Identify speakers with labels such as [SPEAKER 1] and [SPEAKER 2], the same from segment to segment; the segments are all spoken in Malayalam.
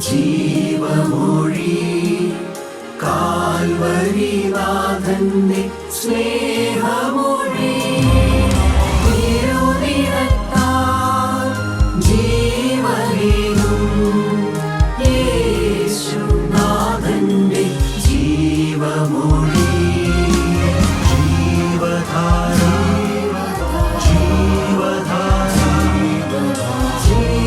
[SPEAKER 1] ജീവമൊഴി കാൽവരിനാഥന്റെ സ്നേഹമൊഴി തിരുനിറത്താൽ ജീവനേകും യേശുനാഥന്റെ ജീവമൊഴി ജീവധാര ജീവധാര ജീവധാര.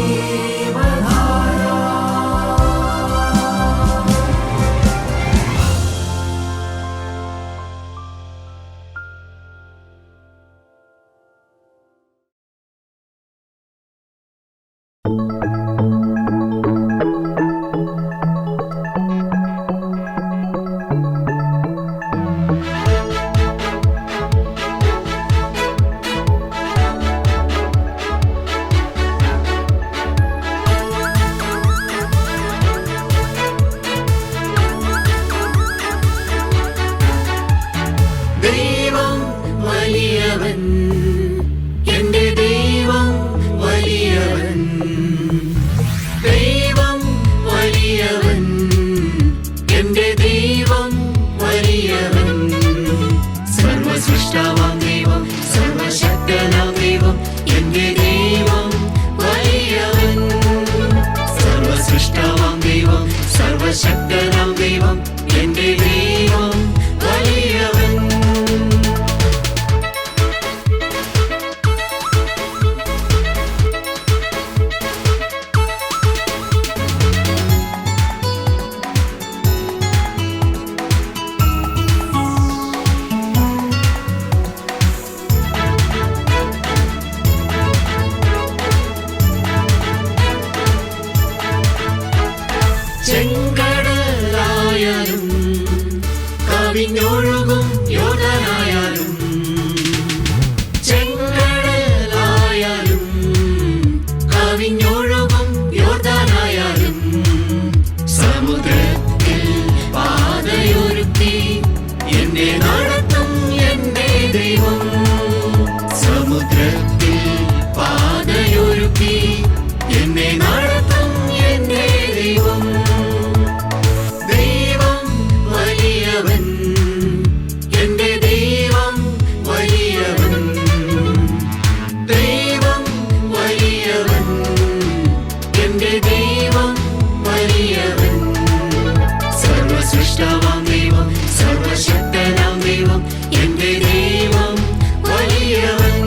[SPEAKER 1] ദൈവം വലിയവൻ, എന്റെ ദൈവം വലിയവൻ. ദൈവം വലിയവൻ, എന്റെ ദൈവം വലിയവൻ. സർവസൃഷ്ടാവാം ദൈവം, സർവശക്തനാം ദൈവം, എന്റെ ദൈവം വലിയവൻ. സർവസൃഷ്ടാവാം ദൈവം, സർവശക്തനാം ദൈവം, എന്റെ ദൈവം വലിയവൻ. ചെങ്കടലായാലും കവിഞ്ഞൊഴുകും യോർദാനായാലും, ചെങ്കടലായാലും കവിഞ്ഞൊഴുകും യോർദാനായാലും, സമുദ്രത്തിൽ പാതയൊരുക്കി എന്നെ നടത്തും എന്റെ ദൈവം. സമുദ്രത്തിൽ പാതയൊരുക്കി എന്നെ നടത്തും എന്റെ ദൈവം. ദൈവം വലിയവൻ, എന്റെ ദൈവം വലിയവൻ. ദൈവം വലിയവൻ, എന്റെ ദൈവം വലിയവൻ. സർവസൃഷ്ടാവാം ദൈവം, സർവശക്തനാം ദൈവം, എന്റെ ദൈവം വലിയവൻ.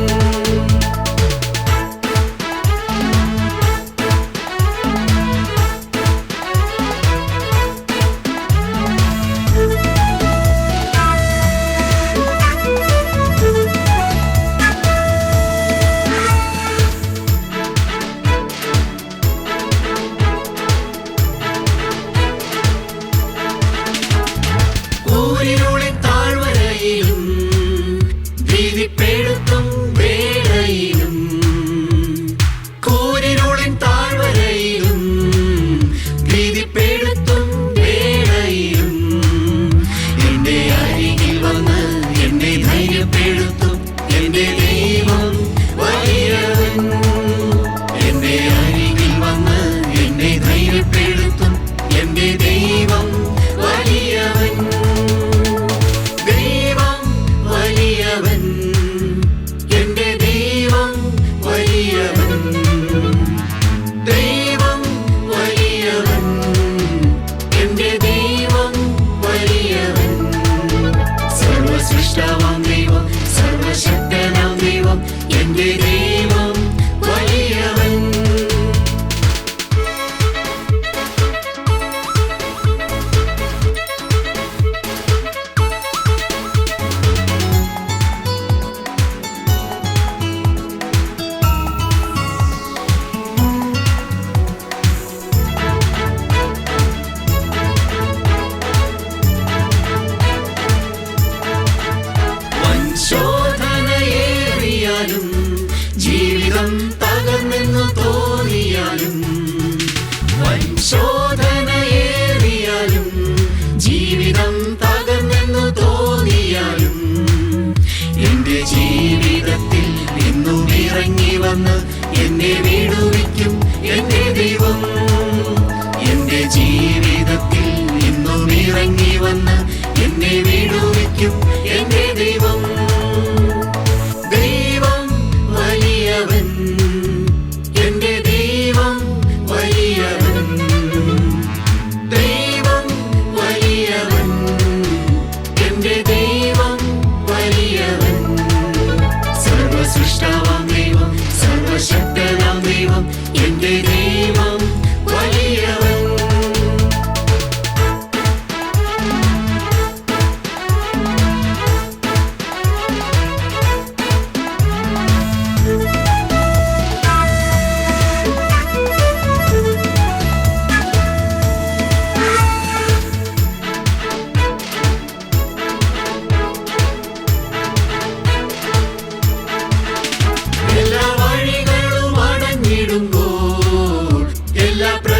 [SPEAKER 1] ൂരിനുള്ളിൽ താഴ്വരയിലും ഭീതിപ്പെടുത്തും വേളയിലും, കൂരിനുള്ളിൽ താഴ്വരയിലും ഭീതിപ്പെടുത്തും വേളയിലും, എന്റെ അരികിൽ വന്ന് എന്നെ ധൈര്യപ്പെടുത്തും എന്റെ ദൈവം വലിയവൻ. എന്റെ അരികിൽ വന്ന് എന്നെ ധൈര്യപ്പെടുത്തും എന്റെ ദൈവം വലിയവൻ. ദൈവം വലിയവൻ, എന്റെ ദൈവം വലിയവൻ. ദൈവം വലിയവൻ, എന്റെ ദൈവം വലിയവൻ. സർവസൃഷ്ടാവാം ദൈവം, സർവശക്തനാം ദൈവം, എന്റെ ദൈവം വലിയവൻ. ശോധനയേറിയാലും ജീവിതം തകർന്നെന്നു തോന്നിയാലും, ശോധനയേറിയാലും ജീവിതം തകർന്നെന്നു തോന്നിയാലും, എന്റെ ജീവിതത്തിൽ നിന്നും ഇറങ്ങി വന്ന് എന്നെ വിടുവിക്കും എന്റെ ദൈവം. എന്റെ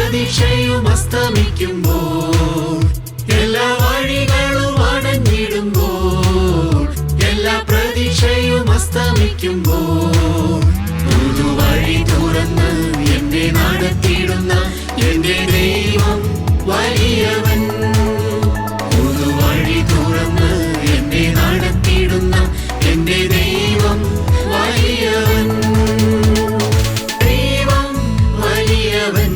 [SPEAKER 1] പ്രതീക്ഷയും അസ്തമിക്കുമ്പോൾ, എല്ലാ വഴികളും അടഞ്ഞിടുമ്പോൾ, എല്ലാ പ്രതീക്ഷയും അസ്തമിക്കുമ്പോൾ, പുതുവഴി തുറന്ന് എന്നെ നടത്തിയിടുന്ന എന്റെ ദൈവം വലിയവൻ. പുതുവഴി തുറന്ന് എന്നെ നടത്തിയിടുന്ന എന്റെ ദൈവം വലിയവൻ. ദൈവം വലിയവൻ,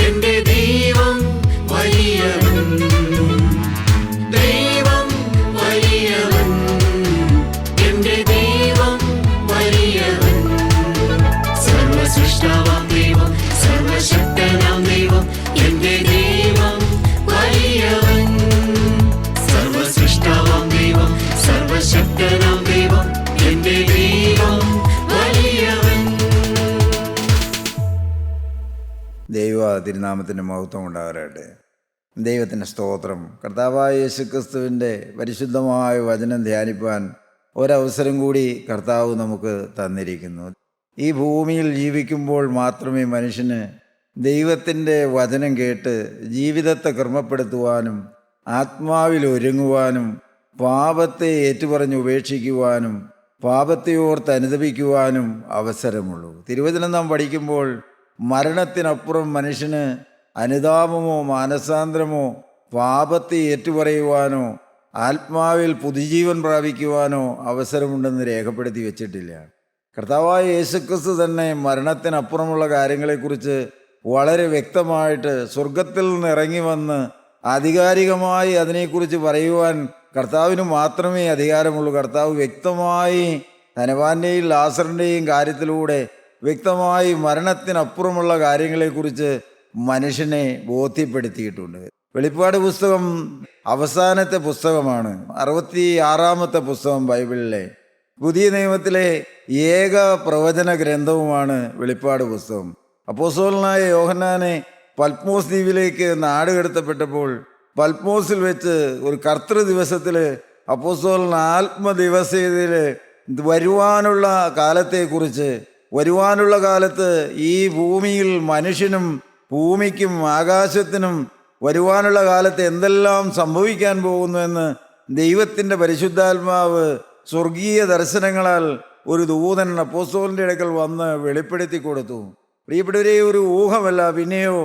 [SPEAKER 1] എന്റെ ദൈവം വലിയവൻ. ദൈവം വലിയവൻ, എന്റെ ദൈവം വലിയവൻ. സർവസൃഷ്ടാവാം ദൈവം, സർവശക്തനാം ദൈവം, എന്റെ ദൈവം വലിയവൻ. സർവസൃഷ്ടാവാം ദൈവം, സർവശക്തനാം ദൈവം, എന്റെ ദൈവം വലിയവൻ.
[SPEAKER 2] ദൈവ തിരുനാമത്തിൻ്റെ മഹത്വം ഉണ്ടാകട്ടെ. ദൈവത്തിൻ്റെ സ്തോത്രം. കർത്താവായ യേശുക്രിസ്തുവിൻ്റെ പരിശുദ്ധമായ വചനം ധ്യാനിപ്പാൻ ഒരവസരം കൂടി കർത്താവ് നമുക്ക് തന്നിരിക്കുന്നു. ഈ ഭൂമിയിൽ ജീവിക്കുമ്പോൾ മാത്രമേ മനുഷ്യന് ദൈവത്തിൻ്റെ വചനം കേട്ട് ജീവിതത്തെ ക്രമപ്പെടുത്തുവാനും ആത്മാവിൽ ഒരുങ്ങുവാനും പാപത്തെ ഏറ്റുപറഞ്ഞ് ഉപേക്ഷിക്കുവാനും പാപത്തെ ഓർത്ത് അനുദപിക്കുവാനും അവസരമുള്ളൂ. തിരുവചനം നാം പഠിക്കുമ്പോൾ മരണത്തിനപ്പുറം മനുഷ്യന് അനുതാപമോ മാനസാന്തരമോ പാപത്തെ ഏറ്റുപറയുവാനോ ആത്മാവിൽ പുതുജീവൻ പ്രാപിക്കുവാനോ അവസരമുണ്ടെന്ന് രേഖപ്പെടുത്തി വച്ചിട്ടില്ല. കർത്താവായ യേശുക്രിസ്തു തന്നെ മരണത്തിനപ്പുറമുള്ള കാര്യങ്ങളെക്കുറിച്ച് വളരെ വ്യക്തമായിട്ട് സ്വർഗത്തിൽ നിന്ന് ഇറങ്ങി വന്ന് ആധികാരികമായി അതിനെക്കുറിച്ച് പറയുവാൻ കർത്താവിന് മാത്രമേ അധികാരമുള്ളൂ. കർത്താവ് വ്യക്തമായി ധനവാന്റെയും ലാസറിൻ്റെയും കാര്യത്തിലൂടെ വ്യക്തമായി മരണത്തിനപ്പുറമുള്ള കാര്യങ്ങളെക്കുറിച്ച് മനുഷ്യനെ ബോധ്യപ്പെടുത്തിയിട്ടുണ്ട്. വെളിപ്പാട് പുസ്തകം അവസാനത്തെ പുസ്തകമാണ്, 66-ാമത്തെ പുസ്തകം ബൈബിളിലെ. പുതിയ നിയമത്തിലെ ഏക പ്രവചന ഗ്രന്ഥവുമാണ് വെളിപ്പാട് പുസ്തകം. അപ്പോസ്തലനായ യോഹന്നാനെ പത്മോസ് ദ്വീപിലേക്ക് നാടുകടത്തപ്പെട്ടപ്പോൾ പത്മോസിൽ വെച്ച് ഒരു കർത്തൃ ദിവസത്തിൽ അപ്പോസ്തലൻ ആത്മദിവസത്തിൽ വരുവാനുള്ള കാലത്തെക്കുറിച്ച്, വരുവാനുള്ള കാലത്ത് ഈ ഭൂമിയിൽ മനുഷ്യനും ഭൂമിക്കും ആകാശത്തിനും വരുവാനുള്ള കാലത്ത് എന്തെല്ലാം സംഭവിക്കാൻ പോകുന്നുവെന്ന് ദൈവത്തിൻ്റെ പരിശുദ്ധാത്മാവ് സ്വർഗീയ ദർശനങ്ങളാൽ ഒരു ദൂതൻ അപ്പോസ്തലൻ്റെ അടുക്കൽ വന്ന് വെളിപ്പെടുത്തി കൊടുത്തു. പ്രിയപ്പെട്ടവരെ, ഒരു ഊഹമല്ല, പിന്നെയോ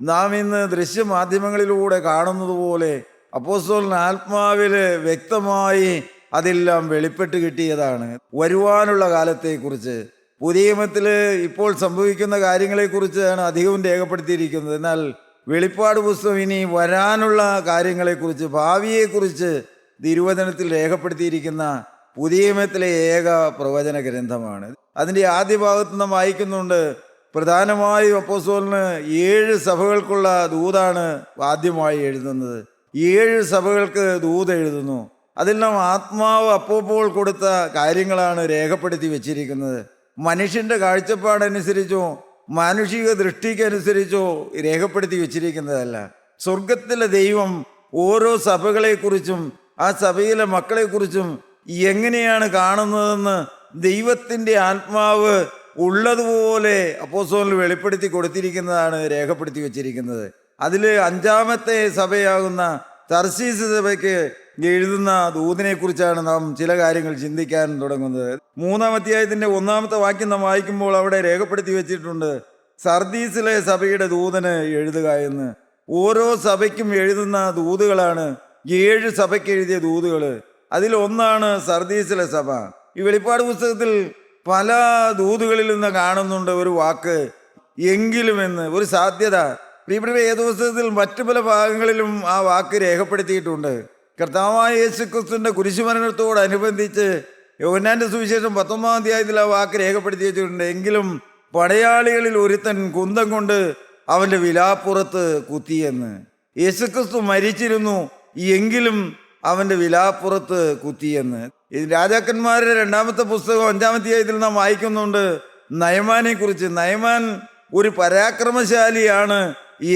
[SPEAKER 2] നാം ഇന്ന് ദൃശ്യമാധ്യമങ്ങളിലൂടെ കാണുന്നത് പോലെ അപ്പോസ്തലൻ ആത്മാവിൽ വ്യക്തമായി അതെല്ലാം വെളിപ്പെട്ട് കിട്ടിയതാണ്. വരുവാനുള്ള കാലത്തെക്കുറിച്ച്, പുതിയ നിയമത്തിൽ ഇപ്പോൾ സംഭവിക്കുന്ന കാര്യങ്ങളെക്കുറിച്ചാണ് അധികവും രേഖപ്പെടുത്തിയിരിക്കുന്നത്. എന്നാൽ വെളിപ്പാട് പുസ്തകം ഇനി വരാനുള്ള കാര്യങ്ങളെക്കുറിച്ച്, ഭാവിയെക്കുറിച്ച് തിരുവചനത്തിൽ രേഖപ്പെടുത്തിയിരിക്കുന്ന പുതിയ നിയമത്തിലെ ഏക പ്രവചന ഗ്രന്ഥമാണ്. അതിൻ്റെ ആദ്യ ഭാഗത്ത് നാം വായിക്കുന്നുണ്ട്, പ്രധാനമായും അപ്പോസ്തലന് 7 സഭകൾക്കുള്ള ദൂതാണ് ആദ്യമായി എഴുതുന്നത്. 7 സഭകൾക്ക് ദൂത് എഴുതുന്നു. അതെല്ലാം ആത്മാവ് അപ്പോൾ കൊടുത്ത കാര്യങ്ങളാണ് രേഖപ്പെടുത്തി വെച്ചിരിക്കുന്നത്. മനുഷ്യൻ്റെ കാഴ്ചപ്പാടനുസരിച്ചോ മാനുഷിക ദൃഷ്ടിക്കനുസരിച്ചോ രേഖപ്പെടുത്തി വെച്ചിരിക്കുന്നതല്ല. സ്വർഗത്തിലെ ദൈവം ഓരോ സഭകളെക്കുറിച്ചും ആ സഭയിലെ മക്കളെക്കുറിച്ചും എങ്ങനെയാണ് കാണുന്നതെന്ന് ദൈവത്തിൻ്റെ ആത്മാവ് ഉള്ളതുപോലെ അപ്പോസ്തലന് വെളിപ്പെടുത്തി കൊടുത്തിരിക്കുന്നതാണ് രേഖപ്പെടുത്തി വെച്ചിരിക്കുന്നത്. അതിൽ 5-ാമത്തെ സഭയാകുന്ന തർശീസ് സഭയ്ക്ക് എഴുതുന്ന ദൂതിനെ കുറിച്ചാണ് നാം ചില കാര്യങ്ങൾ ചിന്തിക്കാൻ തുടങ്ങുന്നത്. 3-ാം അധ്യായത്തിൻ്റെ 1-ാമത്തെ വാക്യം നാം വായിക്കുമ്പോൾ അവിടെ രേഖപ്പെടുത്തി വെച്ചിട്ടുണ്ട്, സർദീസിലെ സഭയുടെ ദൂതന് എഴുതുക എന്ന്. ഓരോ സഭയ്ക്കും എഴുതുന്ന ദൂതുകളാണ് 7 സഭയ്ക്ക് എഴുതിയ ദൂതുകൾ. അതിലൊന്നാണ് സർദീസിലെ സഭ. ഈ വെളിപ്പാട് പുസ്തകത്തിൽ പല ദൂതുകളിൽ നിന്ന് കാണുന്നുണ്ട് ഒരു വാക്ക് എങ്കിലും എന്ന്, ഒരു സാധ്യത. പ്രിയപ്പെട്ട വേദപുസ്തകത്തിൽ മറ്റു പല ഭാഗങ്ങളിലും ആ വാക്ക് രേഖപ്പെടുത്തിയിട്ടുണ്ട്. കർത്താവായ യേശുക്രിസ്തുവിൻ്റെ കുരിശുമരണത്തോടനുബന്ധിച്ച് യോഹന്നാന്റെ സുവിശേഷം 19-ാം അധ്യായത്തിൽ ആ വാക്ക് രേഖപ്പെടുത്തി വെച്ചിട്ടുണ്ട്. എങ്കിലും പടയാളികളിൽ ഒരുത്തൻ കുന്തം കൊണ്ട് അവൻ്റെ വിലാപ്പുറത്ത് കുത്തിയെന്ന്. യേശുക്രിസ്തു മരിച്ചിരുന്നു, എങ്കിലും അവൻ്റെ വിലാപ്പുറത്ത് കുത്തിയെന്ന്. രാജാക്കന്മാരുടെ 2-ാമത്തെ പുസ്തകം 5-ാം അധ്യായത്തിൽ നാം വായിക്കുന്നുണ്ട് നയമാനെ കുറിച്ച്. നയമാൻ ഒരു പരാക്രമശാലിയാണ്,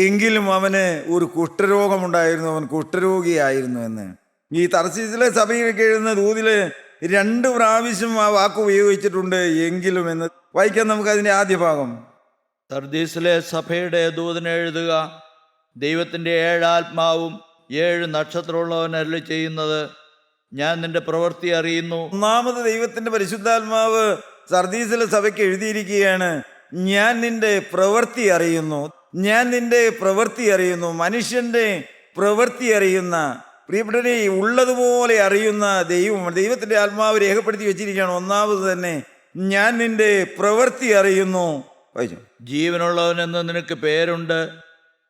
[SPEAKER 2] എങ്കിലും അവന് ഒരു കുഷ്ഠരോഗമുണ്ടായിരുന്നു, അവൻ കുഷ്ഠരോഗിയായിരുന്നു എന്ന്. ഈ തർശീസിലെ സഭയിലേക്ക് എഴുതുന്ന ദൂതില് 2 പ്രാവശ്യം ആ വാക്ക് ഉപയോഗിച്ചിട്ടുണ്ട്, എങ്കിലും എന്ന്. വായിക്കാൻ നമുക്ക് അതിൻ്റെ ആദ്യ ഭാഗം.
[SPEAKER 3] സർദീസിലെ സഭയുടെ ദൂതന് എഴുതുക, ദൈവത്തിൻ്റെ 7 ആത്മാവും 7 നക്ഷത്രമുള്ളവൻ അരുളി ചെയ്യുന്നത്, ഞാൻ നിന്റെ പ്രവൃത്തി അറിയുന്നു.
[SPEAKER 2] ഒന്നാമത് ദൈവത്തിന്റെ പരിശുദ്ധാത്മാവ് സർദീസിലെ സഭയ്ക്ക് എഴുതിയിരിക്കുകയാണ്, ഞാൻ നിന്റെ പ്രവൃത്തി അറിയുന്നു. ഞാൻ നിന്റെ പ്രവൃത്തി അറിയുന്നു. മനുഷ്യന്റെ പ്രവൃത്തി അറിയുന്ന, പ്രിയപ്പെട്ടവരെ, ഉള്ളതുപോലെ അറിയുന്ന ദൈവത്തിന്റെ ആത്മാവ് രേഖപ്പെടുത്തി വെച്ചിരിക്കുകയാണ്. ഒന്നാമത് തന്നെ ഞാൻ നിന്റെ പ്രവൃത്തി അറിയുന്നു. വായിച്ചു.
[SPEAKER 3] ജീവനുള്ളവനെന്ന് നിനക്ക് പേരുണ്ട്,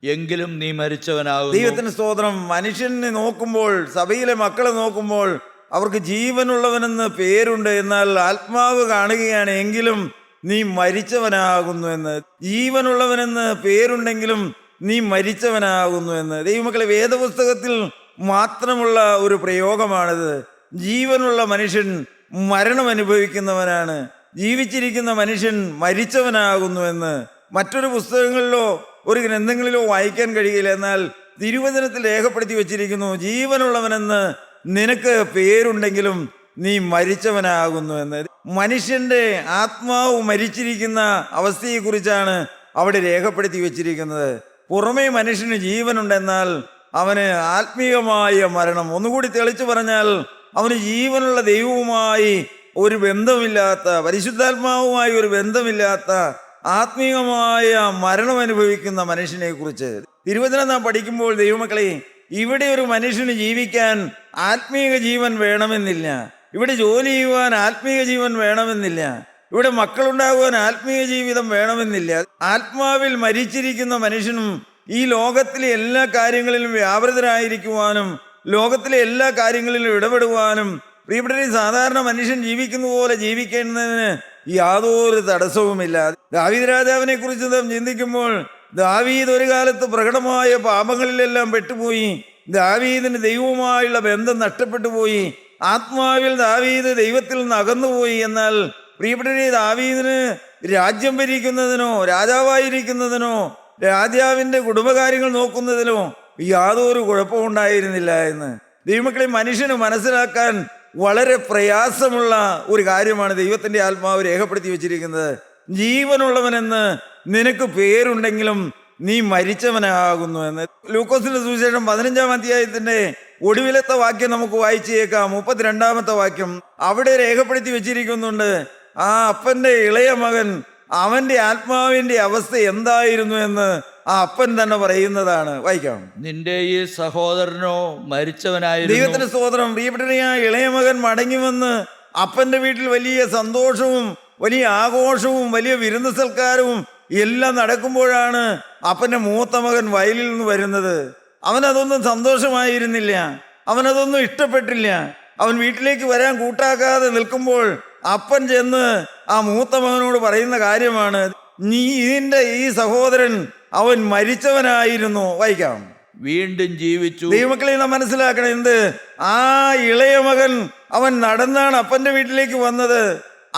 [SPEAKER 3] എങ്കിലും നീ മരിച്ചവനാകുന്നു.
[SPEAKER 2] ദൈവത്തിന് സ്തോത്രം. മനുഷ്യനെ നോക്കുമ്പോൾ, സഭയിലെ മക്കളെ നോക്കുമ്പോൾ അവർക്ക് ജീവനുള്ളവനെന്ന് പേരുണ്ട്, എന്നാൽ ആത്മാവ് കാണുകയാണ്, എങ്കിലും നീ മരിച്ചവനാകുന്നു എന്ന്. ജീവനുള്ളവനെന്ന് പേരുണ്ടെങ്കിലും നീ മരിച്ചവനാകുന്നു എന്ന്. ദൈവമക്കളെ, വേദപുസ്തകത്തിൽ മാത്രമുള്ള ഒരു പ്രയോഗമാണിത്. ജീവനുള്ള മനുഷ്യൻ മരണം അനുഭവിക്കുന്നവനാണ്, ജീവിച്ചിരിക്കുന്ന മനുഷ്യൻ മരിച്ചവനാകുന്നു എന്ന് മറ്റൊരു പുസ്തകങ്ങളിലോ ഒരു ഗ്രന്ഥങ്ങളിലോ വായിക്കാൻ കഴിയില്ല. എന്നാൽ തിരുവചനത്തിൽ രേഖപ്പെടുത്തി വച്ചിരിക്കുന്നു, ജീവനുള്ളവനെന്ന് നിനക്ക് പേരുണ്ടെങ്കിലും നീ മരിച്ചവനാകുന്നു എന്ന്. മനുഷ്യന്റെ ആത്മാവ് മരിച്ചിരിക്കുന്ന അവസ്ഥയെക്കുറിച്ചാണ് അവിടെ രേഖപ്പെടുത്തി വച്ചിരിക്കുന്നത്. പുറമേ മനുഷ്യന് ജീവനുണ്ടെന്നാൽ അവന് ആത്മീയമായ മരണം, ഒന്നുകൂടി തെളിച്ചു പറഞ്ഞാൽ അവന് ജീവനുള്ള ദൈവവുമായി ഒരു ബന്ധമില്ലാത്ത, പരിശുദ്ധാത്മാവുമായി ഒരു ബന്ധമില്ലാത്ത ആത്മീയമായ മരണം അനുഭവിക്കുന്ന മനുഷ്യനെ കുറിച്ച് തിരുവചനം നാം പഠിക്കുമ്പോൾ, ദൈവമക്കളെ, ഇവിടെ ഒരു മനുഷ്യന് ജീവിക്കാൻ ആത്മീയ ജീവൻ വേണമെന്നില്ല. ഇവിടെ ജോലി ചെയ്യുവാൻ ആത്മീയ ജീവൻ വേണമെന്നില്ല. ഇവിടെ മക്കളുണ്ടാകുവാൻ ആത്മീയ ജീവിതം വേണമെന്നില്ല. ആത്മാവിൽ മരിച്ചിരിക്കുന്ന മനുഷ്യനും ഈ ലോകത്തിലെ എല്ലാ കാര്യങ്ങളിലും വ്യാപൃതരായിരിക്കുവാനും ലോകത്തിലെ എല്ലാ കാര്യങ്ങളിലും ഇടപെടുവാനും, പ്രിയപ്പെട്ട സാധാരണ മനുഷ്യൻ ജീവിക്കുന്ന പോലെ ജീവിക്കുന്നതിന് യാതൊരു തടസ്സവുമില്ല. ദാവീദ് രാജാവിനെ കുറിച്ച് നാം ചിന്തിക്കുമ്പോൾ, ദാവീദ് ഒരു കാലത്ത് പ്രകടമായ പാപങ്ങളിലെല്ലാം പെട്ടുപോയി. ദാവീദിന് ദൈവവുമായുള്ള ബന്ധം നഷ്ടപ്പെട്ടു പോയി. ആത്മാവിൽ ദാവീദ് ദൈവത്തിൽ നിന്ന് അകന്നുപോയി. എന്നാൽ പ്രിയപ്പെട്ടവരെ, ദാവീദിന് രാജ്യം ഭരിക്കുന്നതിനോ രാജാവായിരിക്കുന്നതിനോ രാജാവിൻ്റെ കുടുംബകാര്യങ്ങൾ നോക്കുന്നതിനോ യാതൊരു കുഴപ്പമുണ്ടായിരുന്നില്ല എന്ന്. ദൈവമക്കളെ, മനുഷ്യന് മനസ്സിലാക്കാൻ വളരെ പ്രയാസമുള്ള ഒരു കാര്യമാണ് ദൈവത്തിൻ്റെ ആത്മാവ് രേഖപ്പെടുത്തി വെച്ചിരിക്കുന്നത്. ജീവനുള്ളവനെന്ന് നിനക്ക് പേരുണ്ടെങ്കിലും നീ മരിച്ചവനാകുന്നു എന്ന്. ലൂക്കോസിന്റെ സുവിശേഷം 15-ാം അധ്യായത്തിന്റെ ഒടുവിലത്തെ വാക്യം നമുക്ക് വായിച്ചേക്കാം. 32-ാമത്തെ വാക്യം അവിടെ രേഖപ്പെടുത്തി വെച്ചിരിക്കുന്നുണ്ട്, ആ അപ്പന്റെ ഇളയ മകൻ, അവന്റെ ആത്മാവിന്റെ അവസ്ഥ എന്തായിരുന്നു എന്ന് ആ അപ്പൻ തന്നെ പറയുന്നതാണ്. വായിക്കാം.
[SPEAKER 3] നിന്റെ ഈ സഹോദരനോ മരിച്ചവനായിരുന്നു.
[SPEAKER 2] ദൈവത്തിന്റെ സ്തോത്രം. പ്രിയപ്പെട്ട ആ ഇളയ മകൻ മടങ്ങി വന്ന് അപ്പന്റെ വീട്ടിൽ വലിയ സന്തോഷവും വലിയ ആഘോഷവും വലിയ വിരുന്ന് സൽക്കാരവും എല്ലാം നടക്കുമ്പോഴാണ് അപ്പന്റെ മൂത്ത മകൻ വയലിൽ നിന്ന് വരുന്നത്. അവനതൊന്നും സന്തോഷമായിരുന്നില്ല, അവനതൊന്നും ഇഷ്ടപ്പെട്ടില്ല. അവൻ വീട്ടിലേക്ക് വരാൻ കൂട്ടാക്കാതെ നിൽക്കുമ്പോൾ അപ്പൻ ചെന്ന് ആ മൂത്ത മകനോട് പറയുന്ന കാര്യമാണ്, ഇതിന്റെ ഈ സഹോദരൻ അവൻ മരിച്ചവനായിരുന്നു. വായിക്കാം.
[SPEAKER 3] വീണ്ടും ജീവിച്ചു.
[SPEAKER 2] ദൈവമക്കളെ, നാം മനസ്സിലാക്കണം, എന്ത്, ആ ഇളയ മകൻ അവൻ നടന്നാണ് അപ്പന്റെ വീട്ടിലേക്ക് വന്നത്.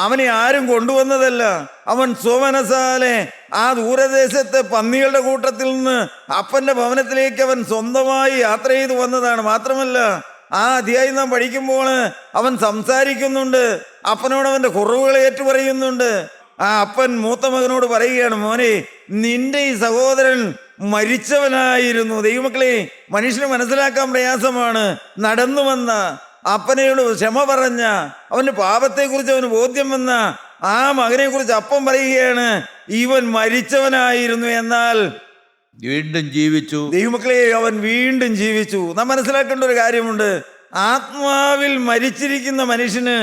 [SPEAKER 2] അവനെ ആരും കൊണ്ടുവന്നതല്ല. അവൻ സ്വമനസാലെ ആ ദൂരദേശത്തെ പന്നികളുടെ കൂട്ടത്തിൽ നിന്ന് അപ്പന്റെ ഭവനത്തിലേക്ക് അവൻ സ്വന്തമായി യാത്ര ചെയ്തു വന്നതാണ്. മാത്രമല്ല, ആ അധ്യായം നാം പഠിക്കുമ്പോൾ അവൻ സംസാരിക്കുന്നുണ്ട്, അപ്പനോട് അവന്റെ കുറവുകളെ ഏറ്റുപറയുന്നുണ്ട്. ആ അപ്പൻ മൂത്ത മകനോട് പറയുകയാണ്, മോനെ, നിന്റെ ഈ സഹോദരൻ മരിച്ചവനായിരുന്നു. ദൈവമക്കളെ, മനുഷ്യന് മനസ്സിലാക്കാൻ പ്രയാസമാണ്. നടന്നു വന്ന അപ്പനോട് ക്ഷമ പറഞ്ഞ, അവന്റെ പാപത്തെക്കുറിച്ച് അവന് ബോധ്യം വന്ന ആ മകനെ കുറിച്ച് അപ്പം പറയുകയാണ്, ഇവൻ മരിച്ചവനായിരുന്നു, എന്നാൽ
[SPEAKER 3] വീണ്ടും ജീവിച്ചു.
[SPEAKER 2] ദൈവമക്കളെ, അവൻ വീണ്ടും ജീവിച്ചു. നാം മനസ്സിലാക്കേണ്ട ഒരു കാര്യമുണ്ട്, ആത്മാവിൽ മരിച്ചിരിക്കുന്ന മനുഷ്യന്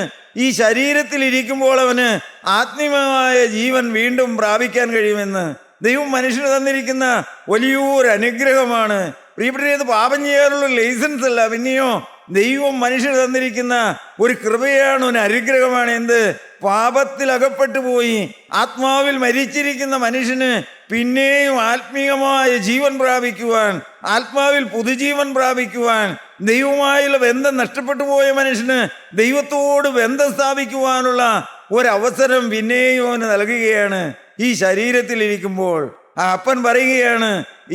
[SPEAKER 2] ഈ ശരീരത്തിൽ ഇരിക്കുമ്പോൾ അവന് ആത്മീയമായ ജീവൻ വീണ്ടും പ്രാപിക്കാൻ കഴിയുമെന്ന് ദൈവം മനുഷ്യന് തന്നിരിക്കുന്ന വലിയൊരു അനുഗ്രഹമാണ്. പ്രിയപ്പെട്ടത്, പാപം ചെയ്യാനുള്ള ലൈസൻസ് അല്ല, പിന്നെയോ ദൈവം മനുഷ്യന് തന്നിരിക്കുന്ന ഒരു കൃപയാണ്, ഒരു അനുഗ്രഹമാണ്. എന്ത്, പാപത്തിൽ അകപ്പെട്ടു പോയി ആത്മാവിൽ മരിച്ചിരിക്കുന്ന മനുഷ്യന് പിന്നെയും ആത്മീയമായ ജീവൻ പ്രാപിക്കുവാൻ, ആത്മാവിൽ പുതുജീവൻ പ്രാപിക്കുവാൻ, ദൈവവുമായുള്ള ബന്ധം നഷ്ടപ്പെട്ടു പോയ മനുഷ്യന് ദൈവത്തോട് ബന്ധം സ്ഥാപിക്കുവാനുള്ള ഒരവസരം പിന്നെയും അവന് നൽകുകയാണ് ഈ ശരീരത്തിലിരിക്കുമ്പോൾ. ആ അപ്പൻ പറയുകയാണ്,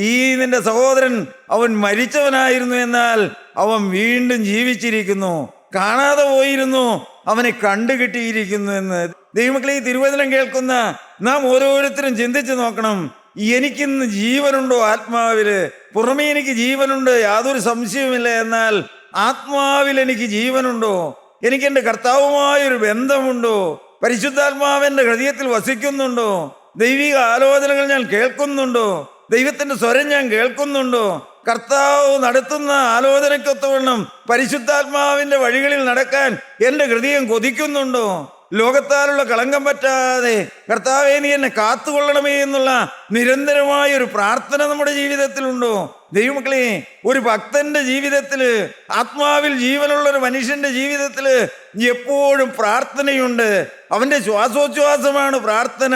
[SPEAKER 2] ഈ നിന്റെ സഹോദരൻ അവൻ മരിച്ചവനായിരുന്നു, എന്നാൽ അവൻ വീണ്ടും ജീവിച്ചിരിക്കുന്നു. കാണാതെ പോയിരുന്നു, അവനെ കണ്ടുകിട്ടിയിരിക്കുന്നു എന്ന്. ദൈവമക്കളെ, ഈ തിരുവചനം കേൾക്കുന്ന നാം ഓരോരുത്തരും ചിന്തിച്ചു നോക്കണം. എനിക്കിന്ന് ജീവനുണ്ടോ ആത്മാവില്? പുറമേ എനിക്ക് ജീവനുണ്ട്, യാതൊരു സംശയവുമില്ല. എന്നാൽ ആത്മാവിൽ എനിക്ക് ജീവനുണ്ടോ? എനിക്ക് എൻ്റെ കർത്താവുമായൊരു ബന്ധമുണ്ടോ? പരിശുദ്ധാത്മാവെൻ്റെ ഹൃദയത്തിൽ വസിക്കുന്നുണ്ടോ? ദൈവിക ആലോചനകൾ ഞാൻ കേൾക്കുന്നുണ്ടോ? ദൈവത്തിന്റെ സ്വരം ഞാൻ കേൾക്കുന്നുണ്ടോ? കർത്താവ് നടത്തുന്ന ആലോചനയ്ക്കൊത്തവണ്ണം പരിശുദ്ധാത്മാവിന്റെ വഴികളിൽ നടക്കാൻ എൻ്റെ ഹൃദയം കൊതിക്കുന്നുണ്ടോ? ലോകത്താലുള്ള കളങ്കം പറ്റാതെ കർത്താവേ നീ എന്നെ കാത്തുകൊള്ളണമേ എന്നുള്ള നിരന്തരമായ ഒരു പ്രാർത്ഥന നമ്മുടെ ജീവിതത്തിലുണ്ടോ? ദൈവമക്കളെ, ഒരു ഭക്തന്റെ ജീവിതത്തില്, ആത്മാവിൽ ജീവനുള്ള ഒരു മനുഷ്യന്റെ ജീവിതത്തില് എപ്പോഴും പ്രാർത്ഥനയുണ്ട്. അവന്റെ ശ്വാസോച്ഛ്വാസമാണ് പ്രാർത്ഥന.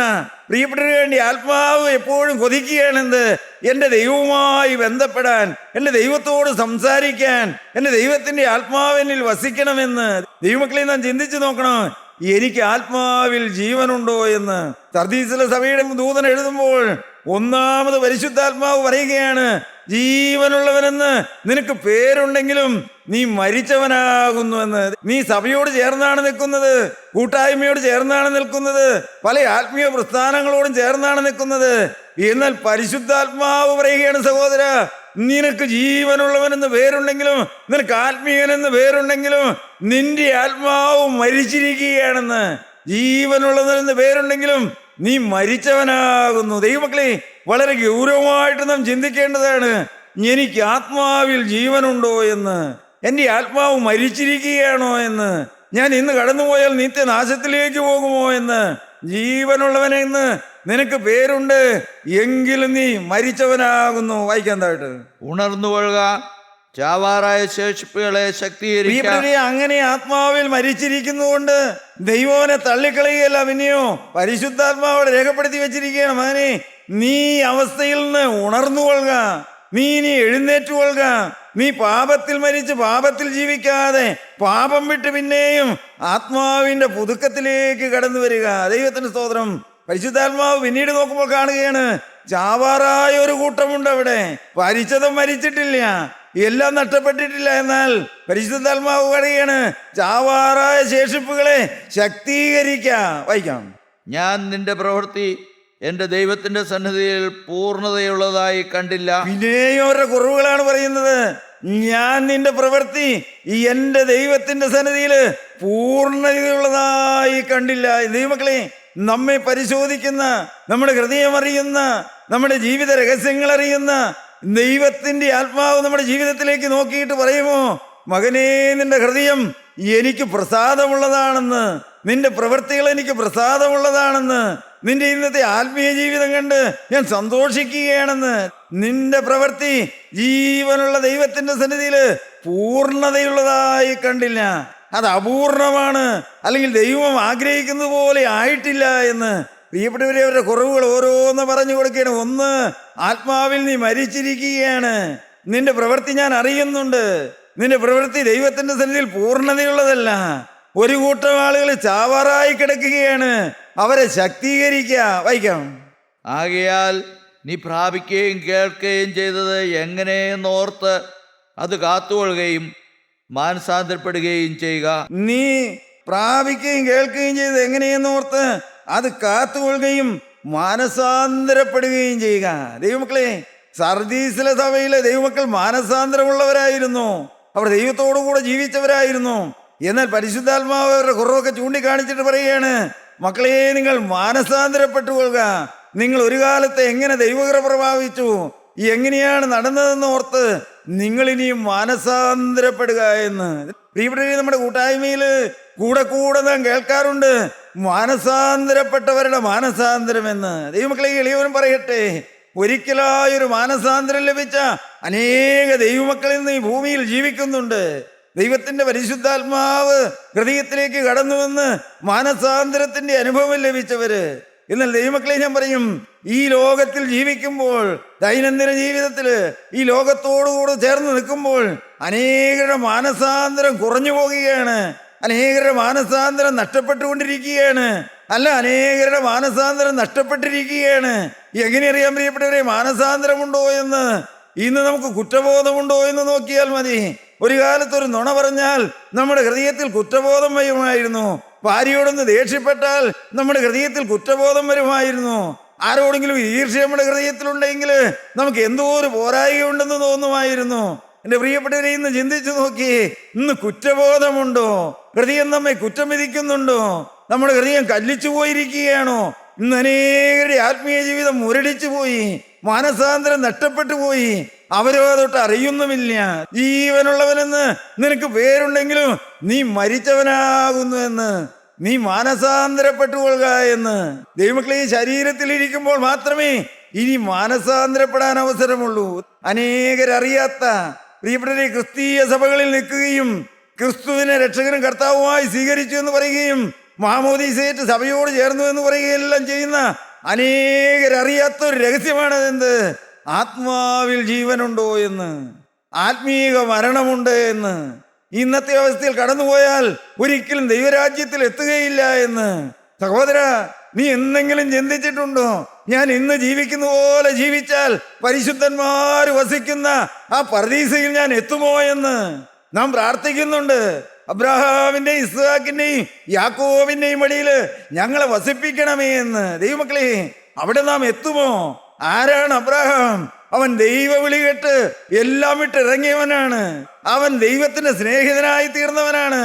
[SPEAKER 2] പ്രിയപ്പെട്ടവർക്ക് വേണ്ടി ആത്മാവ് എപ്പോഴും കൊതിക്കുകയാണെന്ത്? എൻ്റെ ദൈവവുമായി ബന്ധപ്പെടാൻ, എൻ്റെ ദൈവത്തോട് സംസാരിക്കാൻ, എൻ്റെ ദൈവത്തിൻ്റെ ആത്മാവിനിൽ വസിക്കണമെന്ന്. ദൈവമക്കളെ, നാം ചിന്തിച്ചു നോക്കണം, എനിക്ക് ആത്മാവിൽ ജീവനുണ്ടോ എന്ന്. സർദീസിലെ സഭയുടെ ദൂതൻ എഴുതുമ്പോൾ ഒന്നാമത് പരിശുദ്ധാത്മാവ് പറയുകയാണ്, ജീവനുള്ളവനെന്ന് നിനക്ക് പേരുണ്ടെങ്കിലും നീ മരിച്ചവനാകുന്നു എന്ന്. നീ സഭയോട് ചേർന്നാണ് നിൽക്കുന്നത്, കൂട്ടായ്മയോട് ചേർന്നാണ് നിൽക്കുന്നത്, പല ആത്മീയ പ്രസ്ഥാനങ്ങളോടും ചേർന്നാണ് നിൽക്കുന്നത്. എന്നാൽ പരിശുദ്ധാത്മാവ് പറയുകയാണ്, സഹോദര, നിനക്ക് ജീവനുള്ളവനെന്ന് പേരുണ്ടെങ്കിലും, നിനക്ക് ആത്മീയനെന്ന് പേരുണ്ടെങ്കിലും നിന്റെ ആത്മാവ് മരിച്ചിരിക്കുകയാണെന്ന്. ജീവനുള്ളവനെന്ന് പേരുണ്ടെങ്കിലും നീ മരിച്ചവനാകുന്നു. ദൈവമക്കളെ, വളരെ ഗൗരവമായിട്ട് നാം ചിന്തിക്കേണ്ടതാണ്. എനിക്ക് ആത്മാവിൽ ജീവനുണ്ടോ എന്ന്, എൻ്റെ ആത്മാവ് മരിച്ചിരിക്കുകയാണോ എന്ന്, ഞാൻ ഇന്ന് കടന്നുപോയാൽ നിത്യനാശത്തിലേക്ക് പോകുമോ എന്ന്. ജീവനുള്ളവനെന്ന് നിനക്ക് പേരുണ്ട്, എങ്കിലും നീ മരിച്ചവനാകുന്നു. വായിക്കാൻ താഴട്ട്.
[SPEAKER 3] ഉണർന്നുകൊള്ളുക, ചാവാറായ ശേഷിപ്പുകളെ ശക്തീകരിക്കുക.
[SPEAKER 2] അങ്ങനെ ആത്മാവിൽ മരിച്ചിരിക്കുന്നതുകൊണ്ട് ദൈവനെ തള്ളിക്കളയുകയല്ല, പിന്നെയോ പരിശുദ്ധാത്മാവോട് രേഖപ്പെടുത്തി വെച്ചിരിക്കുകയാണ്, മകനെ നീ അവസ്ഥയിൽ നിന്ന് ഉണർന്നുകൊള്ളുക, നീ ഇനി എഴുന്നേറ്റുകൊള്ളുക. നീ പാപത്തിൽ മരിച്ച് പാപത്തിൽ ജീവിക്കാതെ പാപം വിട്ട് പിന്നെയും ആത്മാവിന്റെ പുതുക്കത്തിലേക്ക് കടന്നു വരിക. ദൈവത്തിന് സ്തോത്രം. പരിശുദ്ധാത്മാവ് പിന്നീട് നോക്കുമ്പോൾ കാണുകയാണ്, ചാവാറായ ഒരു കൂട്ടമുണ്ട് അവിടെ. മരിച്ചതും മരിച്ചിട്ടില്ല, എല്ലാം നഷ്ടപ്പെട്ടിട്ടില്ല. എന്നാൽ പരിശുദ്ധാത്മാവ് പറയുകയാണ്, ചാവാറായ ശേഷിപ്പുകളെ ശക്തീകരിക്കാം. വായിക്കാം.
[SPEAKER 3] ഞാൻ നിന്റെ പ്രവൃത്തി എൻ്റെ ദൈവത്തിന്റെ സന്നിധിയിൽ പൂർണ്ണതയുള്ളതായി കണ്ടില്ല.
[SPEAKER 2] പിന്നെയും അവരുടെ കുറവുകളാണ് പറയുന്നത്. ഞാൻ നിന്റെ പ്രവൃത്തി എൻ്റെ ദൈവത്തിന്റെ സന്നിധിയിൽ പൂർണ്ണതയുള്ളതായി കണ്ടില്ല. ദൈവമക്കളെ, നമ്മെ പരിശോധിക്കുന്ന, നമ്മുടെ ഹൃദയം അറിയുന്ന, നമ്മുടെ ജീവിത രഹസ്യങ്ങൾ അറിയുന്ന ദൈവത്തിന്റെ ആത്മാവ് നമ്മുടെ ജീവിതത്തിലേക്ക് നോക്കിയിട്ട് പറയുമോ, മകനേ, നിന്റെ ഹൃദയം എനിക്ക് പ്രസാദമുള്ളതാണെന്ന്, നിന്റെ പ്രവൃത്തികൾ എനിക്ക് പ്രസാദമുള്ളതാണെന്ന്, നിന്റെ ഇന്നത്തെ ആത്മീയ ജീവിതം കണ്ട് ഞാൻ സന്തോഷിക്കുകയാണെന്ന്. നിന്റെ പ്രവൃത്തി ജീവനുള്ള ദൈവത്തിന്റെ സന്നിധിയിൽ പൂർണ്ണതയുള്ളതായി കണ്ടില്ല, അത് അപൂർണമാണ്, അല്ലെങ്കിൽ ദൈവം ആഗ്രഹിക്കുന്നത് പോലെ ആയിട്ടില്ല എന്ന്. പ്രിയപ്പെട്ടവരെ, അവരുടെ കുറവുകൾ ഓരോന്ന് പറഞ്ഞു കൊടുക്കുകയാണ്. ഒന്ന്, ആത്മാവിൽ നീ മരിച്ചിരിക്കുകയാണ്. നിന്റെ പ്രവൃത്തി ഞാൻ അറിയുന്നുണ്ട്, നിന്റെ പ്രവൃത്തി ദൈവത്തിന്റെ സന്നിധിയിൽ പൂർണ്ണതയുള്ളതല്ല. ഒരു കൂട്ടം ആളുകൾ ചാവാറായി കിടക്കുകയാണ്, അവരെ ശക്തീകരിക്കുക. വായിക്കാം.
[SPEAKER 3] ആകയാൽ നീ പ്രാപിക്കുകയും കേൾക്കുകയും ചെയ്തത് എങ്ങനെയെന്നോർത്ത് അത് കാത്തുകൊള്ളുകയും മാനസാന്തരപ്പെടുകയും ചെയ്യുക.
[SPEAKER 2] നീ പ്രാപിക്കുകയും കേൾക്കുകയും ചെയ്തത് എങ്ങനെയെന്നോർത്ത് അത് കാത്തുകൊള്ളുകയും മാനസാന്തരപ്പെടുകയും ചെയ്യുക. ദൈവമക്കളെ, സർദീസിലെ സഭയിലെ ദൈവമക്കൾ മാനസാന്തരമുള്ളവരായിരുന്നു, അവർ ദൈവത്തോടു കൂടെ ജീവിച്ചവരായിരുന്നു. എന്നാൽ പരിശുദ്ധാത്മാവ് അവരുടെ കുറവൊക്കെ ചൂണ്ടിക്കാണിച്ചിട്ട് പറയുകയാണ്, മക്കളെ, നിങ്ങൾ മാനസാന്തരപ്പെട്ടുകൊള്ളുക. നിങ്ങൾ ഒരു കാലത്ത് എങ്ങനെ ദൈവകൃപ പ്രഭാവിച്ചു, എങ്ങനെയാണ് നടന്നതെന്ന് ഓർത്ത് നിങ്ങൾ ഇനിയും മാനസാന്തരപ്പെടുക എന്ന്. പ്രിയപ്പെട്ടവരെ, നമ്മുടെ കൂട്ടായ്മയിൽ കൂടെ കൂടെ നാം കേൾക്കാറുണ്ട്, മാനസാന്തരപ്പെട്ടവരുടെ മാനസാന്തരം എന്ന്. ദൈവമക്കളെ, എളിയവനും പറയട്ടെ, ഒരിക്കലായൊരു മാനസാന്തരം ലഭിച്ച അനേക ദൈവമക്കളിൽ നിന്ന് ഈ ഭൂമിയിൽ ജീവിക്കുന്നുണ്ട്. ദൈവത്തിന്റെ പരിശുദ്ധാത്മാവ് ഹൃദയത്തിലേക്ക് കടന്നുവന്ന് മാനസാന്തരത്തിന്റെ അനുഭവം ലഭിച്ചവര്. എന്നാൽ ദൈവമക്കളെ, ഞാൻ പറയും, ഈ ലോകത്തിൽ ജീവിക്കുമ്പോൾ, ദൈനംദിന ജീവിതത്തില് ഈ ലോകത്തോടുകൂടെ ചേർന്ന് നിൽക്കുമ്പോൾ അനേകരുടെ മാനസാന്തരം കുറഞ്ഞു പോകുകയാണ്, അനേകരുടെ മാനസാന്തരം നഷ്ടപ്പെട്ടുകൊണ്ടിരിക്കുകയാണ്. അനേകരുടെ മാനസാന്തരം നഷ്ടപ്പെട്ടിരിക്കുകയാണ്. എങ്ങനെ അറിയാൻ പ്രിയപ്പെട്ടവരെ മാനസാന്തരമുണ്ടോ എന്ന്? ഇന്ന് നമുക്ക് കുറ്റബോധമുണ്ടോ എന്ന് നോക്കിയാൽ മതി. ഒരു കാലത്തൊരു നുണ പറഞ്ഞാൽ നമ്മുടെ ഹൃദയത്തിൽ കുറ്റബോധം വരുമായിരുന്നു. ഭാര്യയോടൊന്ന് ദേഷ്യപ്പെട്ടാൽ നമ്മുടെ ഹൃദയത്തിൽ കുറ്റബോധം വരുമായിരുന്നു. ആരോടെങ്കിലും ഈർഷ്യ നമ്മുടെ ഹൃദയത്തിലുണ്ടെങ്കിൽ നമുക്ക് എന്തോ ഒരു പോരായികയുണ്ടെന്ന് തോന്നുമായിരുന്നു. എൻ്റെ പ്രിയപ്പെട്ടവരെ, ഇന്ന് ചിന്തിച്ചു നോക്കി, ഇന്ന് കുറ്റബോധമുണ്ടോ? ഹൃദയം നമ്മെ കുറ്റം വിധിക്കുന്നുണ്ടോ? നമ്മുടെ ഹൃദയം കല്ലിച്ചു പോയിരിക്കുകയാണോ? ഇന്ന് അനേകരുടെ ആത്മീയ ജീവിതം മുരടിച്ചു പോയി, മാനസാന്തരം നഷ്ടപ്പെട്ടു പോയി. അവരോ തൊട്ട് അറിയുന്നുമില്ല. ജീവനുള്ളവനെന്ന് നിനക്ക് പേരുണ്ടെങ്കിലും നീ മരിച്ചവനാകുന്നു എന്ന്, നീ മാനസാന്തരപ്പെട്ടുകൊള്ളുക എന്ന്. ദൈവമക്കളെ, ഈ ശരീരത്തിലിരിക്കുമ്പോൾ മാത്രമേ ഇനി മാനസാന്തരപ്പെടാൻ അവസരമുള്ളൂ. അനേകരറിയാത്ത പ്രിയപ്പെട്ടവരെ, ക്രിസ്തീയ സഭകളിൽ നിൽക്കുകയും ക്രിസ്തുവിനെ രക്ഷകനും കർത്താവുമായി സ്വീകരിച്ചു എന്ന് പറയുകയും മാമോദീസയേറ്റ് സഭയോട് ചേർന്നു എന്ന് പറയുകയും എല്ലാം ചെയ്യുന്ന അനേകരറിയാത്ത ഒരു രഹസ്യമാണതെന്ത്? ആത്മാവിൽ ജീവനുണ്ടോ എന്ന്, ആത്മീക മരണമുണ്ട് എന്ന്. ഇന്നത്തെ അവസ്ഥയിൽ കടന്നുപോയാൽ ഒരിക്കലും ദൈവരാജ്യത്തിൽ എത്തുകയില്ല എന്ന്. സഹോദര, നീ എന്തെങ്കിലും ചിന്തിച്ചിട്ടുണ്ടോ? ഞാൻ ഇന്ന് ജീവിക്കുന്ന പോലെ ജീവിച്ചാൽ പരിശുദ്ധന്മാർ വസിക്കുന്ന ആ പർദീസയിൽ ഞാൻ എത്തുമോ എന്ന് നാം പ്രാർത്ഥിക്കുന്നുണ്ട്. അബ്രഹാമിന്റെയും ഇസ്ഹാക്കിന്റെയും യാക്കോബിന്റെയും വഴിയിൽ ഞങ്ങളെ വസിപ്പിക്കണമേ എന്ന്. ദൈവമക്കളെ, അവിടെ നാം എത്തുമോ? ആരാണ് അബ്രഹാം? അവൻ ദൈവ വിളി കേട്ട് എല്ലാം വിട്ടിറങ്ങിയവനാണ്. അവൻ ദൈവത്തിന്റെ സ്നേഹിതനായി തീർന്നവനാണ്.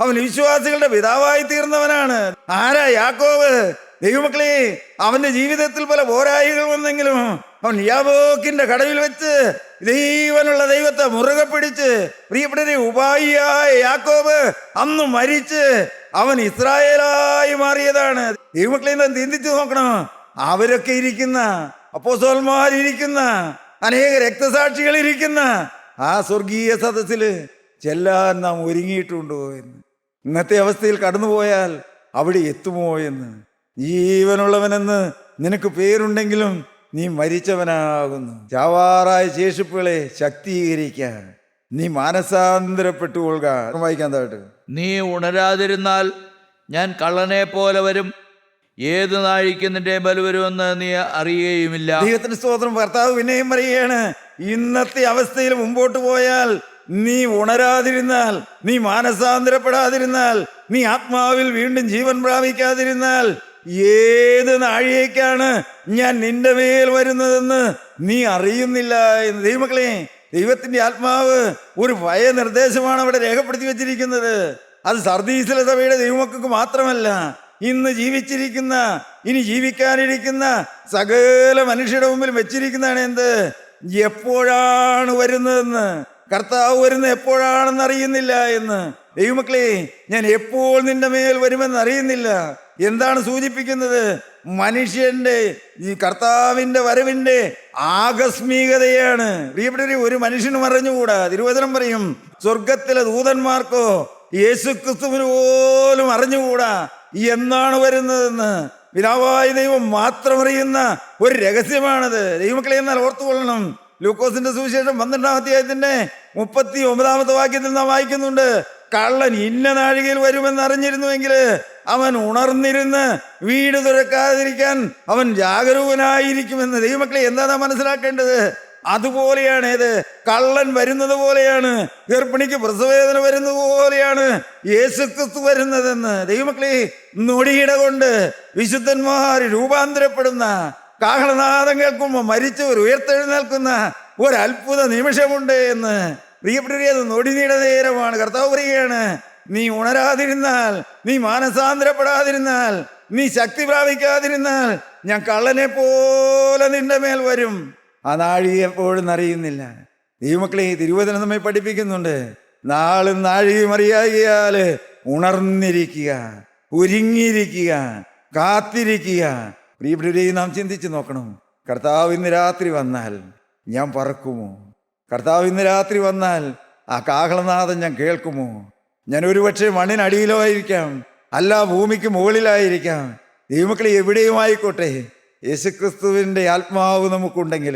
[SPEAKER 2] അവൻ വിശ്വാസികളുടെ പിതാവായി തീർന്നവനാണ്. ആരാ യാക്കോബ്? ദൈവമക്കളെ, അവന്റെ ജീവിതത്തിൽ പല പോരായികൾ വന്നെങ്കിലും അവൻ യാബോക്കിന്റെ കടവിൽ വെച്ച് ദൈവനുള്ള ദൈവത്തെ മുറുകെ പിടിച്ച്, പ്രിയപ്പെട്ടവരെ, ഉപായിയായ യാക്കോബ് അന്ന് മരിച്ച് അവൻ ഇസ്രായേലായി മാറിയതാണ്. ദൈവമക്കളെ, നാം ചിന്തിച്ചു നോക്കണം. അവരൊക്കെ ഇരിക്കുന്ന, അപ്പോസ്തലന്മാരിരിക്കുന്ന, അനേക രക്തസാക്ഷികൾ ഇരിക്കുന്ന ആ സ്വർഗീയ സദസ്സിൽ ചെല്ലാൻ നാം ഒരുങ്ങിയിട്ടുണ്ടോ എന്ന്. ഇന്നത്തെ അവസ്ഥയിൽ കടന്നുപോയാൽ അവിടെ എത്തുമോ എന്ന്. ജീവനുള്ളവനെന്ന് നിനക്ക് പേരുണ്ടെങ്കിലും നീ മരിച്ചവനാകുന്നു. ചാവാറായ ശേഷിപ്പുകളെ ശക്തീകരിക്കാൻ നീ മാനസാന്തരപ്പെട്ടുകൊള്ളുക. വായിക്കാൻ താട്ട്.
[SPEAKER 3] നീ ഉണരാതിരുന്നാൽ ഞാൻ കള്ളനെ പോലെ വരും, ഏത് നാഴിക്ക് നിന്റെ ബൽ വരുമെന്ന് നീ അറിയുകയുമില്ല.
[SPEAKER 2] ദൈവത്തിന്റെ സ്തോത്രം. കർത്താവ് പിന്നെയും പറയുകയാണ്, ഇന്നത്തെ അവസ്ഥയിൽ മുമ്പോട്ട് പോയാൽ, നീ ഉണരാതിരുന്നാൽ, നീ മാനസാന്തരപ്പെടാതിരുന്നാൽ, നീ ആത്മാവിൽ വീണ്ടും ജീവൻ പ്രാപിക്കാതിരുന്നാൽ, ഏത് നാഴികയ്ക്കാണ് ഞാൻ നിന്റെ മേൽ വരുന്നതെന്ന് നീ അറിയുന്നില്ല എന്ന്. ദൈവമക്കളെ, ദൈവത്തിന്റെ ആത്മാവ് ഒരു ഭയനിർദ്ദേശമാണ് അവിടെ രേഖപ്പെടുത്തി വെച്ചിരിക്കുന്നത്. അത് സർദീസിലെ സഭയുടെ ദൈവമക്കൾക്ക് മാത്രമല്ല, ഇന്ന് ജീവിച്ചിരിക്കുന്ന, ഇനി ജീവിക്കാനിരിക്കുന്ന സകല മനുഷ്യരുടെ മുമ്പിൽ വെച്ചിരിക്കുന്നതാണ്. എന്ത്? എപ്പോഴാണ് വരുന്നതെന്ന്. കർത്താവ് വരുന്ന എപ്പോഴാണെന്ന് അറിയുന്നില്ല എന്ന്. ദൈവമക്കളെ, ഞാൻ എപ്പോൾ നിന്റെ മേൽ വരുമെന്ന് അറിയുന്നില്ല. എന്താണ് സൂചിപ്പിക്കുന്നത്? മനുഷ്യന്റെ ഈ കർത്താവിന്റെ വരവിന്റെ ആകസ്മികതയാണ്. പ്രിയപ്പെട്ടവരെ, ഒരു മനുഷ്യനും അറിഞ്ഞുകൂടാ. തിരുവചനം പറയും, സ്വർഗത്തിലെ ദൂതന്മാർക്കോ യേശുക്രിസ്തുവിന് പോലും അറിഞ്ഞുകൂടാ എന്നാണ് വരുന്നതെന്ന്. പിതാവായ ദൈവം മാത്രം അറിയുന്ന ഒരു രഹസ്യമാണത്. ദൈവമക്കളെ, എന്നാൽ ഓർത്തുകൊള്ളണം. ലൂക്കോസിന്റെ സുവിശേഷം 12-ാം അധ്യായത്തിന്റെ 39-ാമത്തെ വാക്യത്തിൽ നാം വായിക്കുന്നുണ്ട്, കള്ളൻ ഇന്ന നാഴികയിൽ വരുമെന്ന് അറിഞ്ഞിരുന്നുവെങ്കിൽ അവൻ ഉണർന്നിരുന്ന് വീട് തുറക്കാതിരിക്കാൻ അവൻ ജാഗരൂകനായിരിക്കുമെന്ന്. ദൈവമക്കളെ, എന്താ നാം മനസ്സിലാക്കേണ്ടത്? അതുപോലെയാണ് ഏത്? കള്ളൻ വരുന്നത് പോലെയാണ്, ഗർഭിണിക്ക് പ്രസവവേദന വരുന്നത് പോലെയാണ് യേശുക്രിസ്തു വരുന്നതെന്ന്. ദൈവമക്കളെ, നൊടിയിട കൊണ്ട് വിശുദ്ധന്മാർ രൂപാന്തരപ്പെടുന്ന, കാഹളനാദം കേൾക്കുമ്പോൾ മരിച്ചവർ ഉയർത്തെഴുന്നേൽക്കുന്ന ഒരു അത്ഭുത നിമിഷമുണ്ട് എന്ന്. പ്രിയപ്പെട്ടവരെ, അത് നൊടിനീട നേരമാണ്. കർത്താവ് പറയുകയാണ്, നീ ഉണരാതിരുന്നാൽ, നീ മാനസാന്തരപ്പെടാതിരുന്നാൽ, നീ ശക്തി പ്രാപിക്കാതിരുന്നാൽ ഞാൻ കള്ളനെ പോലെ നിന്റെ മേൽ വരും. ആ നാഴിക എപ്പോഴും അറിയുന്നില്ല. ദൈവമക്കളെ, തിരുവചനം നമ്മെ പഠിപ്പിക്കുന്നുണ്ട്, നാളും നാഴികയും അറിയാകിയാൽ ഉണർന്നിരിക്കുക, ഒരുങ്ങിയിരിക്കുക, കാത്തിരിക്കുക. പ്രിയപ്പെട്ടവരെ, നാം ചിന്തിച്ച് നോക്കണം. കർത്താവ് ഇന്ന് രാത്രി വന്നാൽ ഞാൻ പറക്കുമോ? കർത്താവ് ഇന്ന് രാത്രി വന്നാൽ ആ കാഹളനാദം ഞാൻ കേൾക്കുമോ? ഞാൻ ഒരുപക്ഷെ മണ്ണിനടിയിലോ ആയിരിക്കാം, അല്ല ഭൂമിക്ക് മുകളിലായിരിക്കാം. ദൈവമക്കളെ, എവിടെയും ആയിക്കോട്ടെ, യേശുക്രിസ്തുവിൻ്റെ ആത്മാവ് നമുക്കുണ്ടെങ്കിൽ,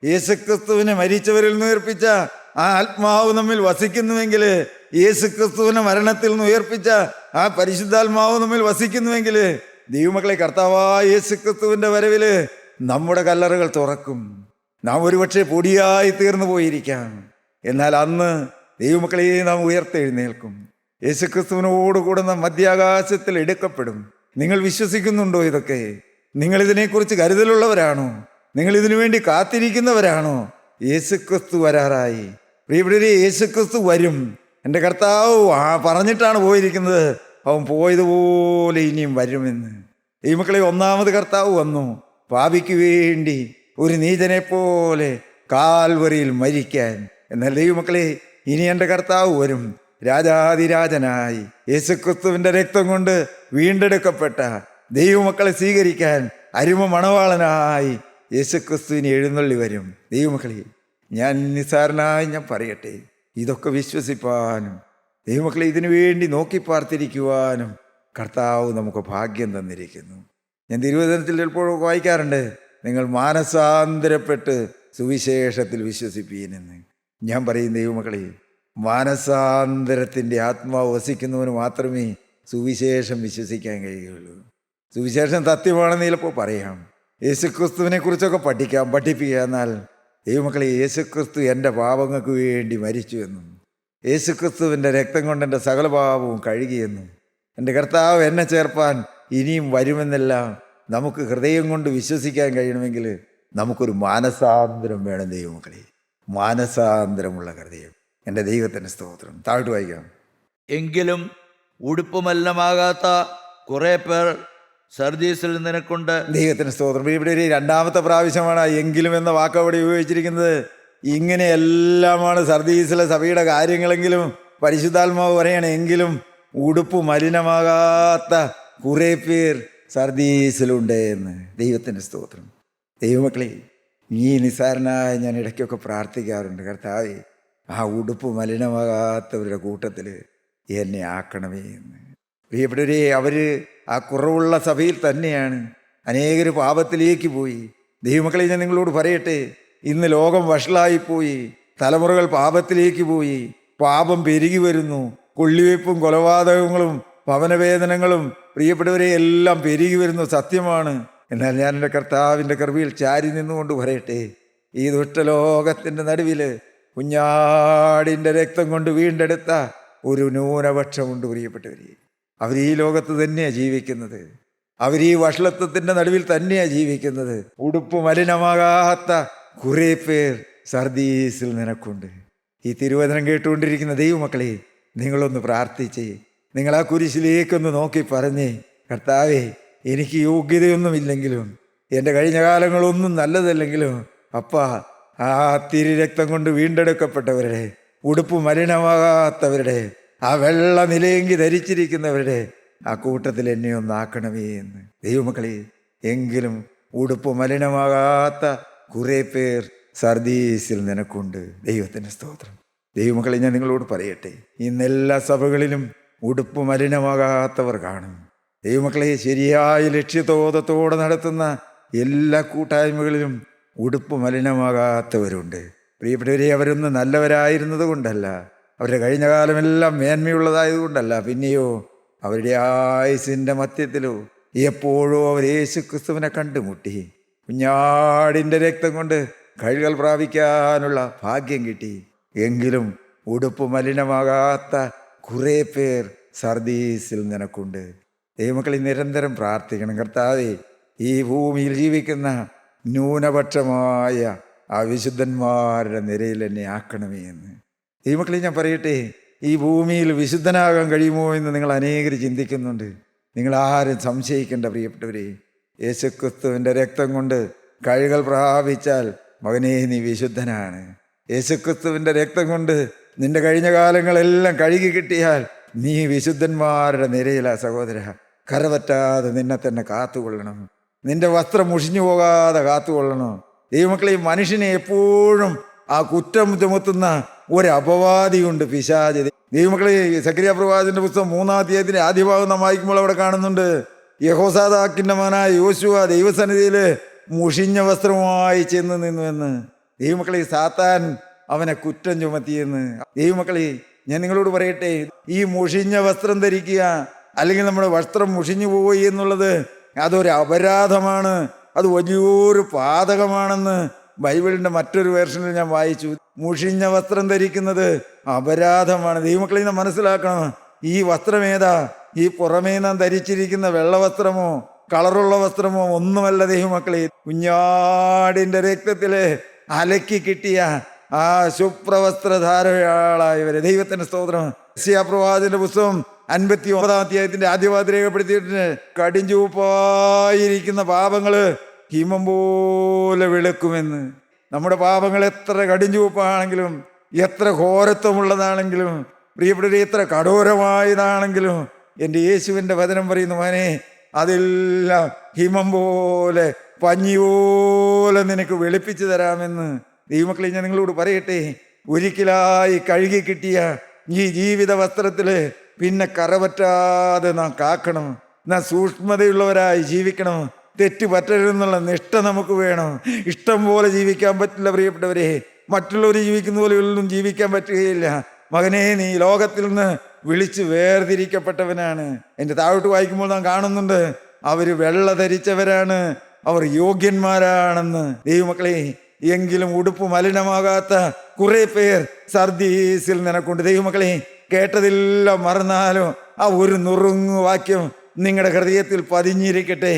[SPEAKER 2] യേശുക്രിസ്തുവിനെ മരിച്ചവരിൽ നിന്ന് ഉയർപ്പിച്ച ആ ആത്മാവ് നമ്മിൽ വസിക്കുന്നുവെങ്കിൽ, യേശുക്രിസ്തുവിനെ മരണത്തിൽ നിന്ന് ഉയർപ്പിച്ച ആ പരിശുദ്ധാത്മാവ് നമ്മിൽ വസിക്കുന്നുവെങ്കിൽ, ദൈവമക്കളെ, കർത്താവായ യേശുക്രിസ്തുവിൻ്റെ വരവിൽ നമ്മുടെ കല്ലറകൾ തുറക്കും. നാം ഒരുപക്ഷെ പൊടിയായി തീർന്നു പോയിരിക്കാം. എന്നാൽ അന്ന് ദൈവമക്കളെ നാം ഉയർത്തെഴുന്നേൽക്കും. യേശുക്രിസ്തുവിനോടുകൂടെ നാം മധ്യാകാശത്തിൽ എടുക്കപ്പെടും. നിങ്ങൾ വിശ്വസിക്കുന്നുണ്ടോ ഇതൊക്കെ? നിങ്ങൾ ഇതിനെക്കുറിച്ച് കരുതലുള്ളവരാണോ? നിങ്ങൾ ഇതിനു വേണ്ടി കാത്തിരിക്കുന്നവരാണോ? യേശുക്രിസ്തു വരാറായി. പ്രിയപ്പെട്ടവരെ, യേശുക്രിസ്തു വരും. എൻ്റെ കർത്താവ് പറഞ്ഞിട്ടാണ് പോയിരിക്കുന്നത്, അവൻ പോയതുപോലെ ഇനിയും വരുമെന്ന്. ഈ മക്കളെ, ഒന്നാമത് കർത്താവ് വന്നു പാപിക്ക് വേണ്ടി ഒരു നീചനെ പോലെ കാൽവറിയിൽ മരിക്കാൻ. എന്നാൽ ദൈവമക്കളെ, ഇനി എൻ്റെ കർത്താവ് വരും രാജാതിരാജനായി. യേശുക്രിസ്തുവിൻ്റെ രക്തം കൊണ്ട് വീണ്ടെടുക്കപ്പെട്ട ദൈവമക്കളെ സ്വീകരിക്കാൻ അരുമ മണവാളനായി യേശുക്രിസ്തുവിന് എഴുന്നള്ളി വരും. ദൈവമക്കളെ, ഞാൻ നിസ്സാരനായി ഞാൻ പറയട്ടെ, ഇതൊക്കെ വിശ്വസിപ്പാനും ദൈവമക്കളെ ഇതിനു വേണ്ടി നോക്കി പാർത്തിരിക്കുവാനും കർത്താവ് നമുക്ക് ഭാഗ്യം തന്നിരിക്കുന്നു. ഞാൻ തിരുവചനത്തിൽ ചിലപ്പോഴൊക്കെ വായിക്കാറുണ്ട്, നിങ്ങൾ മാനസാന്തരപ്പെട്ട് സുവിശേഷത്തിൽ വിശ്വസിപ്പീനെന്ന്. ഞാൻ പറയും ദൈവമക്കളെ, മാനസാന്തരത്തിൻ്റെ ആത്മാവ് വസിക്കുന്നവന് മാത്രമേ സുവിശേഷം വിശ്വസിക്കാൻ കഴിയുകയുള്ളൂ. സുവിശേഷം സത്യമാണെന്ന് ചിലപ്പോൾ പറയാം, യേശുക്രിസ്തുവിനെ കുറിച്ചൊക്കെ പഠിപ്പിക്കുക. എന്നാൽ ദൈവമക്കളെ, യേശുക്രിസ്തു എൻ്റെ പാപങ്ങൾക്ക് വേണ്ടി മരിച്ചു എന്നും യേശുക്രിസ്തുവിൻ്റെ രക്തം കൊണ്ട് എൻ്റെ സകല പാപവും കഴുകിയെന്നും എൻ്റെ കർത്താവ് എന്നെ ചേർപ്പാൻ ഇനിയും വരുമെന്നെല്ലാം നമുക്ക് ഹൃദയം കൊണ്ട് വിശ്വസിക്കാൻ കഴിയണമെങ്കിൽ നമുക്കൊരു മാനസാന്തരം വേണം. ദൈവമക്കളെ, മാനസാന്തരമുള്ള ഹൃദയം. എൻ്റെ ദൈവത്തിൻ്റെ സ്തോത്രം. താഴ്ത്തു വായിക്കാം.
[SPEAKER 3] എങ്കിലും ഉടുപ്പുമല്ലമാകാത്ത കുറേ പേർ സർദീസിൽ നിനക്കുണ്ട്.
[SPEAKER 2] ദൈവത്തിന് സ്തോത്രം. ഇവിടെ ഒരു രണ്ടാമത്തെ പ്രാവശ്യമാണ് എങ്കിലും എന്ന വാക്ക് അവിടെ ഉപയോഗിച്ചിരിക്കുന്നത്. ഇങ്ങനെയെല്ലാമാണ് സർദീസിലെ സഭയുടെ കാര്യങ്ങളെങ്കിലും പരിശുദ്ധാത്മാവ് പറയണം, എങ്കിലും ഉടുപ്പ് മലിനമാകാത്ത കുറേ പേർ സർദീസിലുണ്ട് എന്ന്. ദൈവത്തിൻ്റെ സ്തോത്രം. ദൈവമക്കളെ, ഈ നിസ്സാരനായ ഞാൻ ഇടയ്ക്കൊക്കെ പ്രാർത്ഥിക്കാറുണ്ട്, കർത്താവേ, ആ ഉടുപ്പ് മലിനമാകാത്തവരുടെ കൂട്ടത്തിൽ എന്നെ ആക്കണമേ എന്ന്. പ്രിയപ്പെട്ടവരെ, അവർ ആ കുറവുള്ള സഭയിൽ തന്നെയാണ്. അനേകർ പാപത്തിലേക്ക് പോയി. ദൈവമക്കളെ, ഞാൻ നിങ്ങളോട് പറയട്ടെ, ഇന്ന് ലോകം വഷളായിപ്പോയി. തലമുറകൾ പാപത്തിലേക്ക് പോയി. പാപം പെരുകി വരുന്നു. കൊള്ളിവെപ്പും കൊലപാതകങ്ങളും ഭവനവേദനങ്ങളും പ്രിയപ്പെട്ടവരെ എല്ലാം പെരുകി വരുന്നു, സത്യമാണ്. എന്നാൽ ഞാൻ എൻ്റെ കർത്താവിൻ്റെ കൃപയിൽ ചാരി നിന്നുകൊണ്ട് പറയട്ടെ, ഈ ദുഷ്ടലോകത്തിൻ്റെ നടുവിൽ കുഞ്ഞാടിൻ്റെ രക്തം കൊണ്ട് വീണ്ടെടുത്ത ഒരു ന്യൂനപക്ഷമുണ്ട്. പ്രിയപ്പെട്ടവരെ, അവർ ഈ ലോകത്ത് തന്നെയാണ് ജീവിക്കുന്നത്. അവർ ഈ വഷളത്വത്തിൻ്റെ നടുവിൽ തന്നെയാണ് ജീവിക്കുന്നത്. ഉടുപ്പ് മലിനമാകാത്ത കുറേ പേർ സർദീസിൽ നിനക്കുണ്ട്. ഈ തിരുവചനം കേട്ടുകൊണ്ടിരിക്കുന്ന ദൈവമക്കളെ, നിങ്ങളൊന്ന് പ്രാർത്ഥിച്ച്, നിങ്ങൾ ആ കുരിശിലേക്കൊന്ന് നോക്കി പറഞ്ഞേ, കർത്താവേ, എനിക്ക് യോഗ്യതയൊന്നുമില്ലെങ്കിലും എൻ്റെ കഴിഞ്ഞ കാലങ്ങളൊന്നും നല്ലതല്ലെങ്കിലും അപ്പാ, ആ തിരുരക്തം കൊണ്ട് വീണ്ടെടുക്കപ്പെട്ടവരുടെ, ഉടുപ്പ് മലിനമാകാത്തവരുടെ, ആ വെള്ള നിലയെങ്കി ധരിച്ചിരിക്കുന്നവരുടെ ആ കൂട്ടത്തിൽ എന്നെ ഒന്നാക്കണമേ എന്ന്. ദൈവമക്കളെ, എങ്കിലും ഉടുപ്പ് മലിനമാകാത്ത കുറേ പേർ സർദീസിൽ നിനക്കുണ്ട്. ദൈവത്തിൻ്റെ സ്തോത്രം. ദൈവമക്കളെ, ഞാൻ നിങ്ങളോട് പറയട്ടെ, ഇന്നെല്ലാ സഭകളിലും ഉടുപ്പ് മലിനമാകാത്തവർ കാണും. ദൈവമക്കളെ, ശരിയായ ലക്ഷ്യബോധത്തോടെ നടത്തുന്ന എല്ലാ കൂട്ടായ്മകളിലും ഉടുപ്പ് മലിനമാകാത്തവരുണ്ട്. പ്രിയപ്പെട്ടവരെ, അവരൊന്നും നല്ലവരായിരുന്നത് കൊണ്ടല്ല, അവരുടെ കഴിഞ്ഞ കാലമെല്ലാം മേന്മയുള്ളതായതുകൊണ്ടല്ല, പിന്നെയോ അവരുടെ ആയുസിൻ്റെ മധ്യത്തിലോ എപ്പോഴോ അവർ യേശുക്രിസ്തുവിനെ കണ്ടുമുട്ടി. കുഞ്ഞാടിൻ്റെ രക്തം കൊണ്ട് കഴുകൽ പ്രാപിക്കാനുള്ള ഭാഗ്യം കിട്ടി. എങ്കിലും ഉടുപ്പ് മലിനമാകാത്ത കുറേ പേർ സർദീസിൽ നിനക്കുണ്ട്. ദൈവമക്കളെ, നിരന്തരം പ്രാർത്ഥിക്കണം, കർത്താവേ, ഈ ഭൂമിയിൽ ജീവിക്കുന്ന ന്യൂനപക്ഷമായ ആ വിശുദ്ധന്മാരുടെ നിരയിൽ എന്നെ ആക്കണമേ എന്ന്. ദൈവമക്കളെ, ഞാൻ പറയട്ടെ, ഈ ഭൂമിയിൽ വിശുദ്ധനാകാൻ കഴിയുമോ എന്ന് നിങ്ങൾ അനേകർ ചിന്തിക്കുന്നുണ്ട്. നിങ്ങളാരും സംശയിക്കേണ്ട പ്രിയപ്പെട്ടവരെ. യേശുക്രിസ്തുവിൻ്റെ രക്തം കൊണ്ട് കഴുകൽ പ്രാപിച്ചാൽ മകനേ, നീ വിശുദ്ധനാണ്. യേശുക്രിസ്തുവിൻ്റെ രക്തം കൊണ്ട് നിന്റെ കഴിഞ്ഞ കാലങ്ങളെല്ലാം കഴുകി കിട്ടിയാൽ നീ വിശുദ്ധന്മാരുടെ നിരയിലാ സഹോദര. കരപറ്റാതെ നിന്നെ തന്നെ കാത്തുകൊള്ളണം. നിന്റെ വസ്ത്രം മുഷിഞ്ഞു പോകാതെ കാത്തുകൊള്ളണം. ദൈവമക്കളെ, മനുഷ്യനെ എപ്പോഴും ആ കുറ്റം ചുമത്തുന്ന ഒരു അപവാദിയുണ്ട്, പിശാച്. ദൈവമക്കളെ, സക്കറിയാ പ്രവാചകന്റെ പുസ്തകം 3-ാം അധ്യായത്തിന്റെ ആദ്യ ഭാഗം നാം വായിക്കുമ്പോൾ അവിടെ കാണുന്നുണ്ട്, യഹോസാദാക്കിന്റെ മകനായ യോശുവ ദൈവസന്നിധിയിൽ മുഷിഞ്ഞ വസ്ത്രവുമായി ചെന്ന് നിന്നുവെന്ന്. ദൈവമക്കളെ, സാത്താൻ അവനെ കുറ്റം ചുമത്തിയെന്ന്. ദൈവമക്കളെ, ഞാൻ നിങ്ങളോട് പറയട്ടെ, ഈ മുഷിഞ്ഞ വസ്ത്രം ധരിക്കുക, അല്ലെങ്കിൽ നമ്മുടെ വസ്ത്രം മുഷിഞ്ഞു പോയി എന്നുള്ളത് അതൊരു അപരാധമാണ്, അത് വലിയൊരു പാതകമാണെന്ന് ബൈബിളിൻ്റെ മറ്റൊരു വേർഷനിൽ ഞാൻ വായിച്ചു, മുഷിഞ്ഞ വസ്ത്രം ധരിക്കുന്നത് അപരാധമാണ്. ദൈവമക്കളെ നാം മനസ്സിലാക്കണം, ഈ വസ്ത്രമേതാ? ഈ പുറമേ നാം ധരിച്ചിരിക്കുന്ന വെള്ളവസ്ത്രമോ കളറുള്ള വസ്ത്രമോ ഒന്നുമല്ല ദൈവമക്കളെ. കുഞ്ഞാടിൻ്റെ രക്തത്തില് അലക്കി കിട്ടിയ ആ ശുഭ്രവസ്ത്രധാരയാളായവരെ. ദൈവത്തിന്റെ സ്തോത്രം. യെശയ്യാ-പ്രവാചകന്റെ പുസ്തകം 59 അധ്യായത്തിന്റെ ആദ്യവാദം രേഖപ്പെടുത്തിയിട്ടുണ്ട്, കടിഞ്ചുവപ്പായിരിക്കുന്ന പാപങ്ങള് ഹിമം പോലെ വെളുക്കുമെന്ന്. നമ്മുടെ പാപങ്ങൾ എത്ര കടിഞ്ചുവപ്പാണെങ്കിലും, എത്ര ഘോരത്വമുള്ളതാണെങ്കിലും, പ്രിയപ്പെട്ടവരെ എത്ര കഠോരമായതാണെങ്കിലും, എൻ്റെ യേശുവിൻ്റെ വചനം പറയുന്നു, മോനെ അതെല്ലാം ഹിമം പോലെ പഞ്ഞി പോലെ നിനക്ക് വെളുപ്പിച്ചു തരാമെന്ന്. ദൈവമക്കളെ ഞാൻ നിങ്ങളോട് പറയട്ടെ, ഒരിക്കലായി കഴുകി കിട്ടിയ ഈ ജീവിത വസ്ത്രത്തില് പിന്നെ കറപറ്റാതെ നാം കാക്കണം. നാം സൂക്ഷ്മതയുള്ളവരായി ജീവിക്കണം. തെറ്റ് പറ്റരുതെന്നുള്ള നിഷ്ഠ നമുക്ക് വേണം. ഇഷ്ടം പോലെ ജീവിക്കാൻ പറ്റില്ല പ്രിയപ്പെട്ടവരെ. മറ്റുള്ളവർ ജീവിക്കുന്ന പോലെ ഒന്നും ജീവിക്കാൻ പറ്റുകയില്ല. മകനെ, നീ ലോകത്തിൽ നിന്ന് വിളിച്ച് വേർതിരിക്കപ്പെട്ടവനാണ്. എൻ്റെ താഴോട്ട് വായിക്കുമ്പോൾ നാം കാണുന്നുണ്ട്, അവര് വെള്ള ധരിച്ചവരാണ്, അവർ യോഗ്യന്മാരാണെന്ന്. ദൈവമക്കളെ, എങ്കിലും ഉടുപ്പ് മലിനമാകാത്ത കുറെ പേർ സർദീസിൽ നിനക്കുണ്ട്. ദൈവമക്കളെ, കേട്ടതെല്ലാം മറന്നാലും ആ ഒരു നുറുങ്ങു വാക്യം നിങ്ങളുടെ ഹൃദയത്തിൽ പതിഞ്ഞിരിക്കട്ടെ.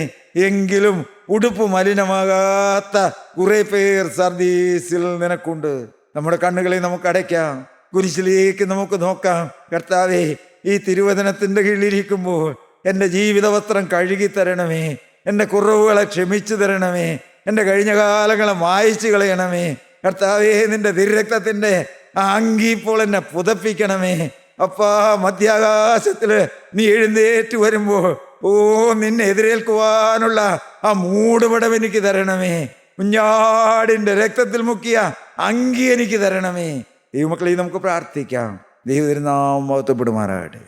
[SPEAKER 2] എങ്കിലും ഉടുപ്പ് മലിനമാകാത്ത കുറെ പേർ സർദീസിൽ നിനക്കുണ്ട്. നമ്മുടെ കണ്ണുകളെ നമുക്ക് അടയ്ക്കാം, കുരിശിലേക്ക് നമുക്ക് നോക്കാം. കർത്താവേ, ഈ തിരുവചനത്തിന്റെ കീഴിലിരിക്കുമ്പോൾ എൻ്റെ ജീവിത വസ്ത്രം കഴുകി തരണമേ, എൻ്റെ കുറവുകളെ ക്ഷമിച്ചു തരണമേ, എൻ്റെ കഴിഞ്ഞ കാലങ്ങളെ മായ്ച്ചു കളയണമേ. കർത്താവേ, നിന്റെ തിരുരക്തത്തിന്റെ അങ്കി ഇപ്പോൾ എന്നെ പുതപ്പിക്കണമേ. അപ്പാ, മധ്യാകാശത്തില് നീ എഴുന്നേറ്റ് വരുമ്പോൾ നിന്നെ എതിരേൽക്കുവാനുള്ള ആ മൂടുപടം എനിക്ക് തരണമേ. കുഞ്ഞാടിന്റെ രക്തത്തിൽ മുക്കിയ അങ്കി എനിക്ക് തരണമേ. ദൈവമക്കളെ, നമുക്ക് പ്രാർത്ഥിക്കാം. ദൈവത്തിരുനാമം മഹത്വപ്പെടുമാറാകട്ടെ.